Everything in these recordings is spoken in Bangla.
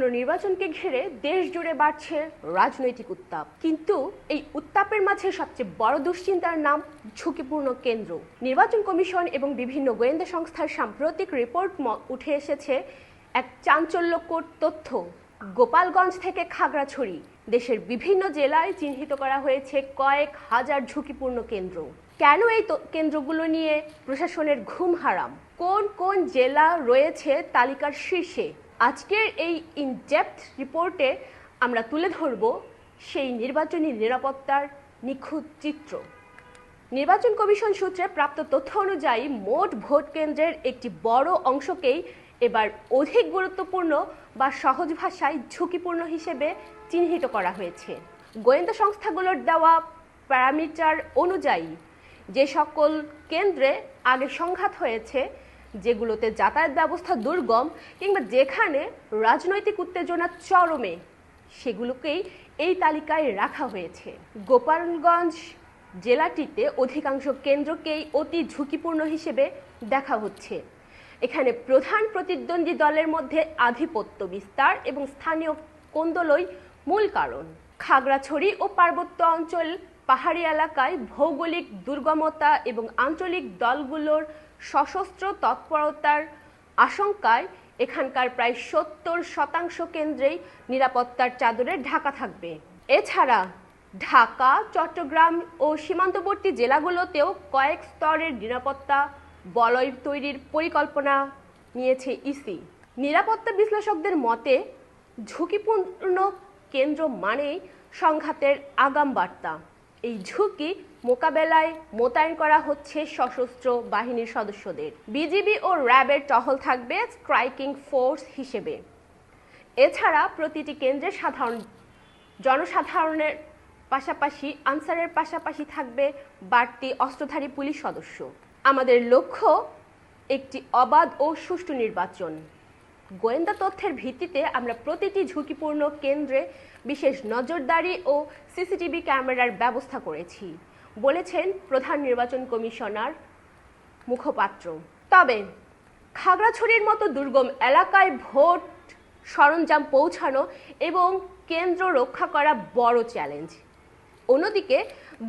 আসন্ন নির্বাচনকে ঘিরে দেশ জুড়ে বাড়ছে রাজনৈতিক উত্তাপ, কিন্তু এই উত্তাপের মাঝে সবচেয়ে বড় দুশ্চিন্তার নাম ঝুঁকিপূর্ণ কেন্দ্র। নির্বাচন কমিশন এবং বিভিন্ন গোয়েন্দা সংস্থার সাম্প্রতিক রিপোর্ট উঠে এসেছে এক চাঞ্চল্যকর তথ্য। গোপালগঞ্জ থেকে খাগড়াছড়ি, দেশের বিভিন্ন জেলায় চিহ্নিত করা হয়েছে কয়েক হাজার ঝুঁকিপূর্ণ কেন্দ্র। কেন এই কেন্দ্রগুলো নিয়ে প্রশাসনের ঘুম হারাম? কোন কোন জেলা রয়েছে তালিকার শীর্ষে? আজকের এই ইনডেপথ রিপোর্টে আমরা তুলে ধরব সেই নির্বাচনী নিরাপত্তার নিখুঁত চিত্র। নির্বাচন কমিশন সূত্রে প্রাপ্ত তথ্য অনুযায়ী মোট ভোট কেন্দ্রের একটি বড় অংশকেই এবার অধিক গুরুত্বপূর্ণ বা সহজ ভাষায় ঝুঁকিপূর্ণ হিসেবে চিহ্নিত করা হয়েছে। গোয়েন্দা সংস্থাগুলোর দেওয়া প্যারামিটার অনুযায়ী যে সকল কেন্দ্রে আগে সংঘাত হয়েছে, যেগুলোতে যাতায়াত ব্যবস্থা দুর্গম কিংবা যেখানে রাজনৈতিক উত্তেজনা চরমে, সেগুলোকেই এই তালিকায় রাখা হয়েছে। গোপালগঞ্জ জেলাটিতে অধিকাংশ কেন্দ্রকেই অতি ঝুঁকিপূর্ণ হিসেবে দেখা হচ্ছে। এখানে প্রধান প্রতিদ্বন্দ্বী দলের মধ্যে আধিপত্য বিস্তার এবং স্থানীয় কোন্দলই মূল কারণ। খাগড়াছড়ি ও পার্বত্য অঞ্চল, পাহাড়ি এলাকায় ভৌগোলিক দুর্গমতা এবং আঞ্চলিক দলগুলোর সশস্ত্র তৎপরতার আশঙ্কায় এখানকার প্রায় 70% কেন্দ্রেই নিরাপত্তার চাদরে ঢাকা থাকবে। এছাড়া ঢাকা, চট্টগ্রাম ও সীমান্তবর্তী জেলাগুলোতেও কয়েক স্তরের নিরাপত্তা বলয় তৈরির পরিকল্পনা নিয়েছে ইসি। নিরাপত্তা বিশ্লেষকদের মতে ঝুঁকিপূর্ণ কেন্দ্র মানেই সংঘাতের আগাম বার্তা। এই ঝুঁকি মোকাবেলায় মোতায়েন করা হচ্ছে সশস্ত্র বাহিনীর সদস্যদের। বিজিবি ও র্যাবের টহল থাকবে স্ট্রাইকিং ফোর্স হিসেবে। এছাড়া প্রতিটি কেন্দ্রে জনসাধারণের পাশাপাশি আনসারের পাশাপাশি থাকবে বাড়তি অস্ত্রধারী পুলিশ সদস্য। আমাদের লক্ষ্য একটি অবাধ ও সুষ্ঠু নির্বাচন। গোয়েন্দা তথ্যের ভিত্তিতে আমরা প্রতিটি ঝুঁকিপূর্ণ কেন্দ্রে বিশেষ নজরদারি ও সিসিটিভি ক্যামেরার ব্যবস্থা করেছি, বলেছেন প্রধান নির্বাচন কমিশনার মুখপাত্র। তবে খাগড়াছড়ির মতো দুর্গম এলাকায় ভোট সরঞ্জাম পৌঁছানো এবং কেন্দ্র রক্ষা করা বড় চ্যালেঞ্জ। অন্যদিকে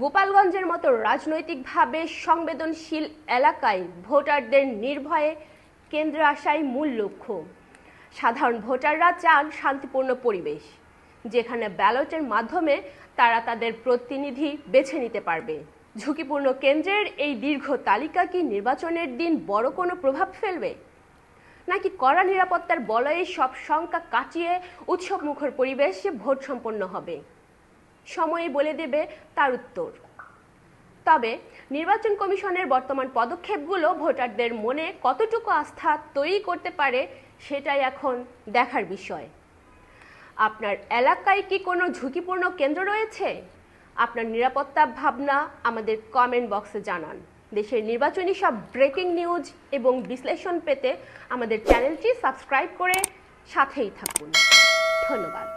গোপালগঞ্জের মতো রাজনৈতিকভাবে সংবেদনশীল এলাকায় ভোটারদের নির্ভয়ে কেন্দ্রে আসাই মূল লক্ষ্য। সাধারণ ভোটাররা চান শান্তিপূর্ণ পরিবেশ, যেখানে ব্যালটের মাধ্যমে তারা তাদের প্রতিনিধি বেছে নিতে পারবে। ঝুঁকিপূর্ণ কেন্দ্রের এই দীর্ঘ তালিকা কি নির্বাচনের দিন বড় কোনো প্রভাব ফেলবে, নাকি কড়া নিরাপত্তার বলয়ে সব শঙ্কা কাটিয়ে উৎসবমুখর পরিবেশে ভোট সম্পন্ন হবে? সময়ই বলে দেবে তার উত্তর। তবে নির্বাচন কমিশনের বর্তমান পদক্ষেপগুলো ভোটারদের মনে কতটুকু আস্থা তৈরি করতে পারে, সেটাই এখন দেখার বিষয়। আপনার এলাকায় কি কোনো ঝুঁকিপূর্ণ কেন্দ্র রয়েছে? আপনার নিরাপত্তা ভাবনা আমাদের কমেন্ট বক্সে জানান। দেশের নির্বাচনী সব ব্রেকিং নিউজ এবং বিশ্লেষণ পেতে আমাদের চ্যানেলটি সাবস্ক্রাইব করে সাথেই থাকুন। ধন্যবাদ।